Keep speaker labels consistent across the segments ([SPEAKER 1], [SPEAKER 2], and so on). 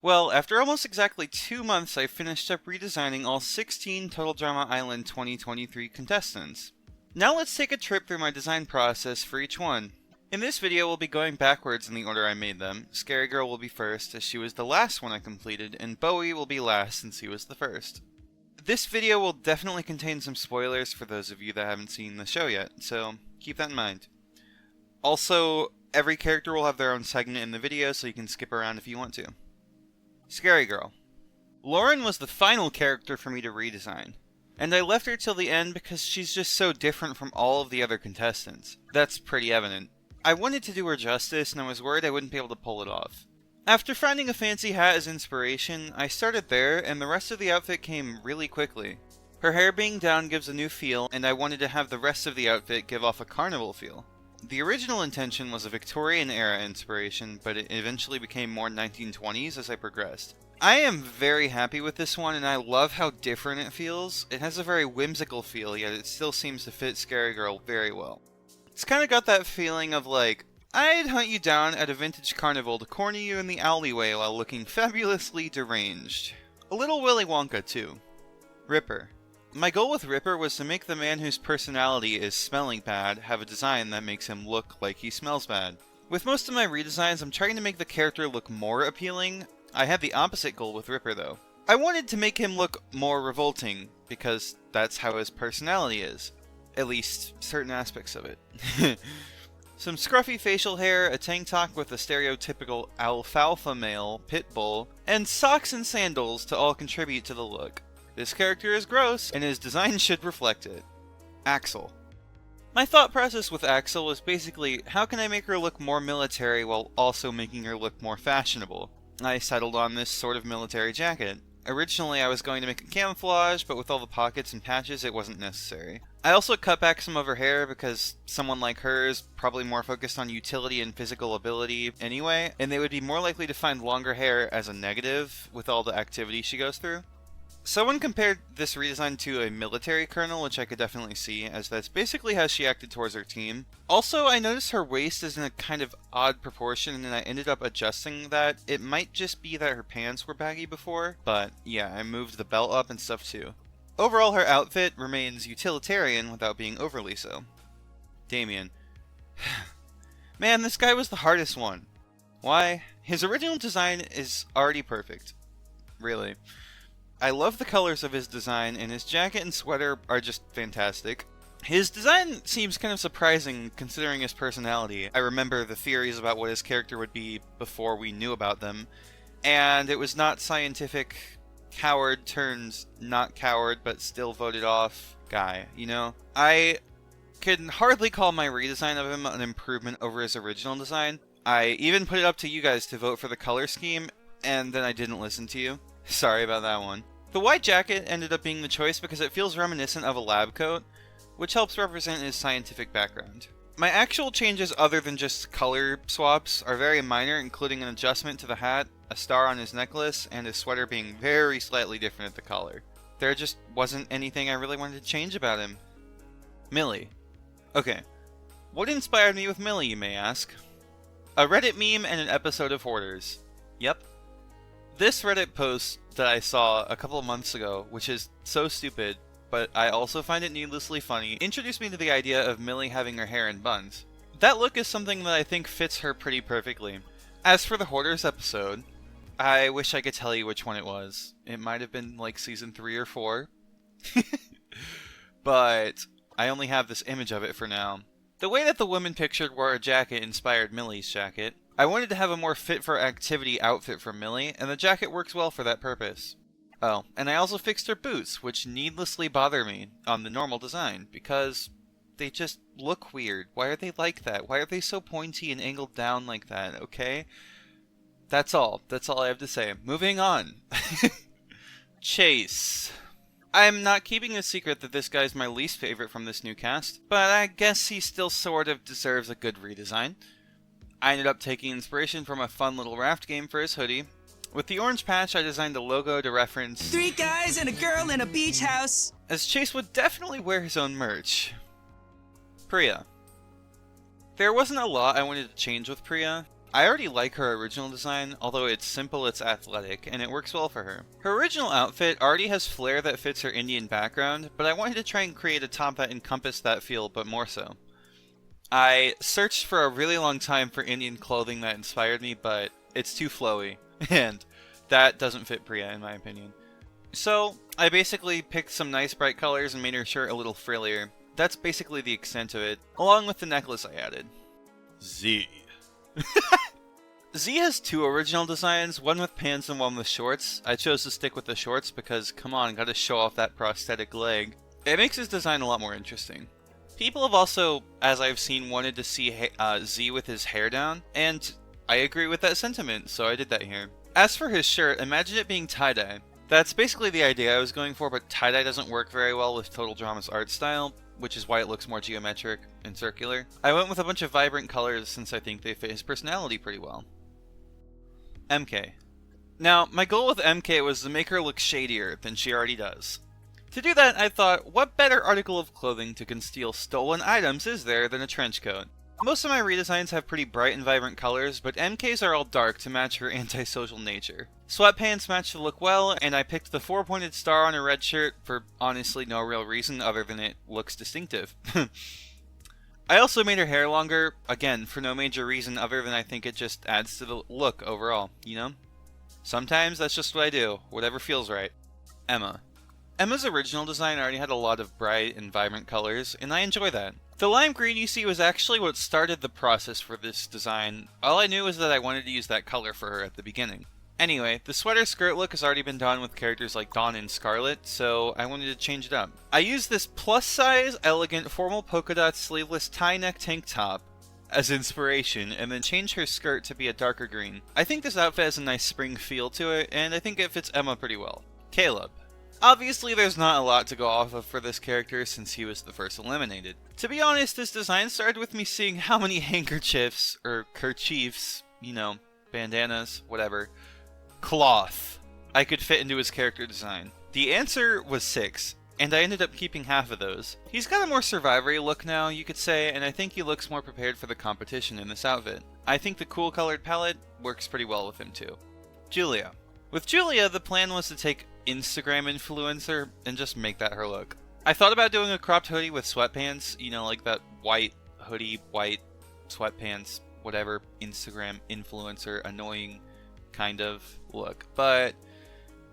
[SPEAKER 1] Well, after almost exactly 2 months, I finished up redesigning all 16 Total Drama Island 2023 contestants. Now let's take a trip through my design process for each one. In this video, we'll be going backwards in the order I made them. Scary Girl will be first, as she was the last one I completed, and Bowie will be last, since he was the first. This video will definitely contain some spoilers for those of you that haven't seen the show yet, so keep that in mind. Also, every character will have their own segment in the video, so you can skip around if you want to. Scary Girl. Lauren was the final character for me to redesign, and I left her till the end because she's just so different from all of the other contestants. That's pretty evident. I wanted to do her justice, and I was worried I wouldn't be able to pull it off. After finding a fancy hat as inspiration, I started there, and the rest of the outfit came really quickly. Her hair being down gives a new feel, and I wanted to have the rest of the outfit give off a carnival feel. The original intention was a Victorian-era inspiration, but it eventually became more 1920s as I progressed. I am very happy with this one, and I love how different it feels. It has a very whimsical feel, yet it still seems to fit Scary Girl very well. It's kind of got that feeling of like, I'd hunt you down at a vintage carnival to corner you in the alleyway while looking fabulously deranged. A little Willy Wonka, too. Ripper. My goal with Ripper was to make the man whose personality is smelling bad have a design that makes him look like he smells bad. With most of my redesigns, I'm trying to make the character look more appealing. I had the opposite goal with Ripper, though. I wanted to make him look more revolting, because that's how his personality is. At least, certain aspects of it. Some scruffy facial hair, a tank top with a stereotypical alfalfa male pit bull, and socks and sandals to all contribute to the look. This character is gross, and his design should reflect it. Axel. My thought process with Axel was basically, how can I make her look more military while also making her look more fashionable? I settled on this sort of military jacket. Originally I was going to make it camouflage, but with all the pockets and patches it wasn't necessary. I also cut back some of her hair because someone like her is probably more focused on utility and physical ability anyway, and they would be more likely to find longer hair as a negative with all the activity she goes through. Someone compared this redesign to a military colonel, which I could definitely see, as that's basically how she acted towards her team. Also, I noticed her waist is in a kind of odd proportion, and I ended up adjusting that. It might just be that her pants were baggy before, but yeah, I moved the belt up and stuff too. Overall, her outfit remains utilitarian without being overly so. Damien. Man, this guy was the hardest one. Why? His original design is already perfect. Really. I love the colors of his design, and his jacket and sweater are just fantastic. His design seems kind of surprising considering his personality. I remember the theories about what his character would be before we knew about them, and it was not scientific coward turns not coward but still voted off guy, you know? I can hardly call my redesign of him an improvement over his original design. I even put it up to you guys to vote for the color scheme, and then I didn't listen to you. Sorry about that one. The white jacket ended up being the choice because it feels reminiscent of a lab coat, which helps represent his scientific background. My actual changes other than just color swaps are very minor, including an adjustment to the hat, a star on his necklace, and his sweater being very slightly different at the collar. There just wasn't anything I really wanted to change about him. Millie. Okay, what inspired me with Millie, you may ask? A Reddit meme and an episode of Hoarders. Yep. This Reddit post that I saw a couple of months ago, which is so stupid, but I also find it needlessly funny, introduced me to the idea of Millie having her hair in buns. That look is something that I think fits her pretty perfectly. As for the Hoarders episode, I wish I could tell you which one it was. It might have been like season 3 or 4. But I only have this image of it for now. The way that the woman pictured wore a jacket inspired Millie's jacket. I wanted to have a more fit-for-activity outfit for Millie, and the jacket works well for that purpose. Oh, and I also fixed her boots, which needlessly bother me on the normal design, because they just look weird. Why are they like that? Why are they so pointy and angled down like that, okay? That's all. That's all I have to say. Moving on. Chase. I'm not keeping a secret that this guy's my least favorite from this new cast, but I guess he still sort of deserves a good redesign. I ended up taking inspiration from a fun little raft game for his hoodie. With the orange patch, I designed a logo to reference
[SPEAKER 2] 3 guys and a girl in a beach house,
[SPEAKER 1] as Chase would definitely wear his own merch. Priya. There wasn't a lot I wanted to change with Priya. I already like her original design, although it's simple, it's athletic, and it works well for her. Her original outfit already has flair that fits her Indian background, but I wanted to try and create a top that encompassed that feel, but more so. I searched for a really long time for Indian clothing that inspired me, but it's too flowy, and that doesn't fit Priya in my opinion. So, I basically picked some nice bright colors and made her shirt a little frillier. That's basically the extent of it, along with the necklace I added. Z. Z has two original designs, one with pants and one with shorts. I chose to stick with the shorts because, come on, gotta show off that prosthetic leg. It makes his design a lot more interesting. People have also, as I've seen, wanted to see Z with his hair down, and I agree with that sentiment, so I did that here. As for his shirt, imagine it being tie-dye. That's basically the idea I was going for, but tie-dye doesn't work very well with Total Drama's art style, which is why it looks more geometric and circular. I went with a bunch of vibrant colors since I think they fit his personality pretty well. MK. Now, my goal with MK was to make her look shadier than she already does. To do that, I thought, what better article of clothing to conceal stolen items is there than a trench coat? Most of my redesigns have pretty bright and vibrant colors, but MK's are all dark to match her antisocial nature. Sweatpants match the look well, and I picked the 4-pointed star on a red shirt for honestly no real reason other than it looks distinctive. I also made her hair longer, again, for no major reason other than I think it just adds to the look overall, you know? Sometimes that's just what I do, whatever feels right. Emma. Emma's original design already had a lot of bright and vibrant colors, and I enjoy that. The lime green you see was actually what started the process for this design. All I knew was that I wanted to use that color for her at the beginning. Anyway, the sweater skirt look has already been done with characters like Dawn and Scarlet, so I wanted to change it up. I used this plus-size, elegant, formal polka dot sleeveless tie-neck tank top as inspiration, and then changed her skirt to be a darker green. I think this outfit has a nice spring feel to it, and I think it fits Emma pretty well. Caleb. Obviously, there's not a lot to go off of for this character since he was the first eliminated. To be honest, this design started with me seeing how many handkerchiefs, or kerchiefs, you know, bandanas, whatever, cloth, I could fit into his character design. The answer was 6, and I ended up keeping half of those. He's got a more survivory look now, you could say, and I think he looks more prepared for the competition in this outfit. I think the cool colored palette works pretty well with him too. Julia. With Julia, the plan was to take Instagram influencer and just make that her look. I thought about doing a cropped hoodie with sweatpants, you know, like that white hoodie, white sweatpants, whatever, Instagram influencer, annoying kind of look, but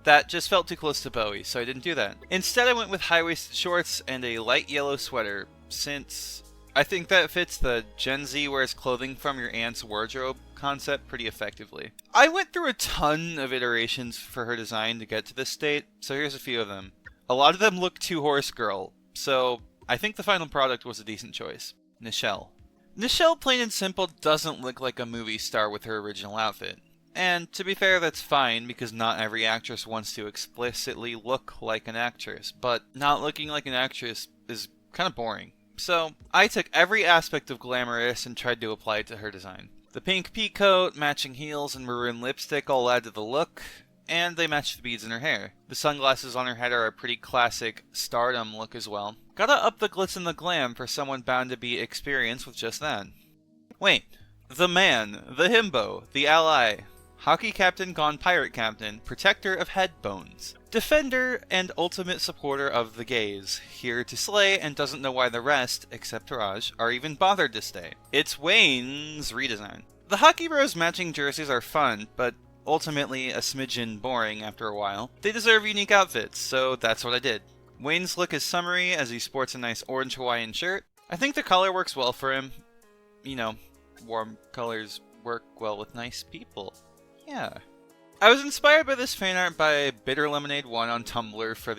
[SPEAKER 1] that just felt too close to Bowie, so I didn't do that. Instead, I went with high-waisted shorts and a light yellow sweater, since I think that fits the Gen Z wears clothing from your aunt's wardrobe concept pretty effectively. I went through a ton of iterations for her design to get to this state, so here's a few of them. A lot of them look too horse girl, so I think the final product was a decent choice. Nichelle. Nichelle, plain and simple, doesn't look like a movie star with her original outfit. And to be fair, that's fine, because not every actress wants to explicitly look like an actress, but not looking like an actress is kind of boring. So, I took every aspect of glamorous and tried to apply it to her design. The pink peacoat, matching heels, and maroon lipstick all add to the look, and they match the beads in her hair. The sunglasses on her head are a pretty classic stardom look as well. Gotta up the glitz and the glam for someone bound to be experienced with just that. Wait, the man, the himbo, the ally, hockey captain gone pirate captain, protector of head bones, defender and ultimate supporter of the gays, here to slay and doesn't know why the rest, except Raj, are even bothered to stay. It's Wayne's redesign. The Hockey Bros matching jerseys are fun, but ultimately a smidgen boring after a while. They deserve unique outfits, so that's what I did. Wayne's look is summery as he sports a nice orange Hawaiian shirt. I think the color works well for him. You know, warm colors work well with nice people. Yeah. I was inspired by this fan art by Bitter Lemonade 1 on Tumblr for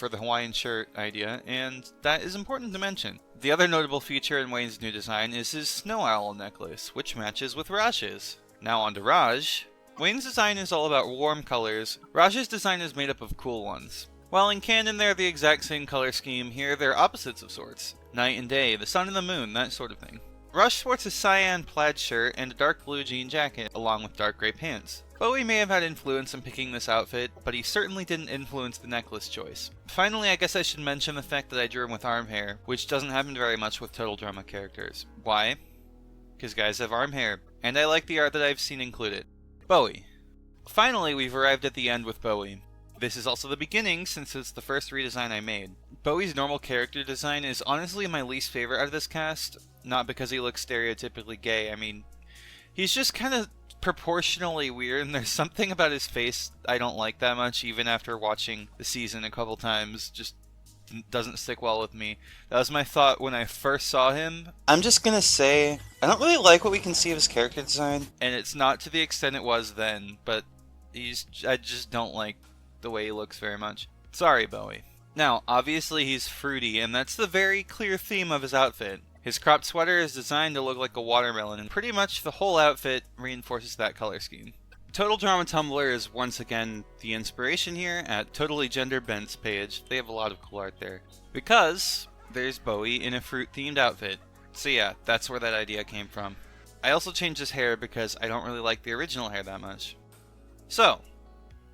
[SPEAKER 1] the Hawaiian shirt idea, and that is important to mention. The other notable feature in Wayne's new design is his snow owl necklace, which matches with Raj's. Now on to Raj. Wayne's design is all about warm colors. Raj's design is made up of cool ones. While in canon they're the exact same color scheme, here they're opposites of sorts. Night and day, the sun and the moon, that sort of thing. Raj sports a cyan plaid shirt and a dark blue jean jacket, along with dark gray pants. Bowie may have had influence in picking this outfit, but he certainly didn't influence the necklace choice. Finally, I guess I should mention the fact that I drew him with arm hair, which doesn't happen very much with Total Drama characters. Why? because guys have arm hair, and I like the art that I've seen included. Bowie. Finally, we've arrived at the end with Bowie. This is also the beginning, since it's the first redesign I made. Bowie's normal character design is honestly my least favorite out of this cast, not because he looks stereotypically gay. I mean, he's just kind of proportionally weird, and there's something about his face I don't like that much, even after watching the season a couple times. Just doesn't stick well with me. That was my thought when I first saw him. I'm just gonna say, I don't really like what we can see of his character design. And it's not to the extent it was then, but I just don't like the way he looks very much. Sorry, Bowie. Now, obviously he's fruity, and that's the very clear theme of his outfit. His cropped sweater is designed to look like a watermelon, and pretty much the whole outfit reinforces that color scheme. Total Drama Tumblr is once again the inspiration here at Totally Gender Bent's page. They have a lot of cool art there. Because there's Bowie in a fruit-themed outfit. So yeah, that's where that idea came from. I also changed his hair because I don't really like the original hair that much. So,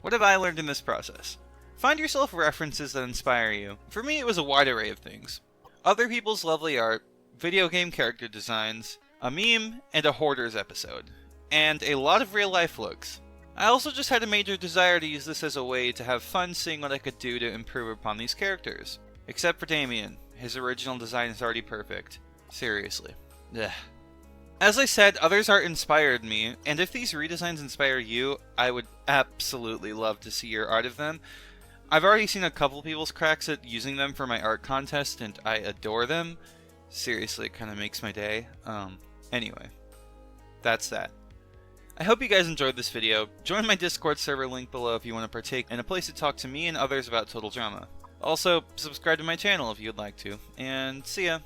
[SPEAKER 1] what have I learned in this process? Find yourself references that inspire you. For me, it was a wide array of things. Other people's lovely art, video game character designs, a meme, and a Hoarders episode. And a lot of real life looks. I also just had a major desire to use this as a way to have fun seeing what I could do to improve upon these characters. Except for Damien. His original design is already perfect. Seriously. Ugh. As I said, others' art inspired me, and if these redesigns inspire you, I would absolutely love to see your art of them. I've already seen a couple people's cracks at using them for my art contest, and I adore them. Seriously, it kind of makes my day. Anyway. That's that. I hope you guys enjoyed this video. Join my Discord server link below if you want to partake in a place to talk to me and others about Total Drama. Also, subscribe to my channel if you'd like to, and see ya!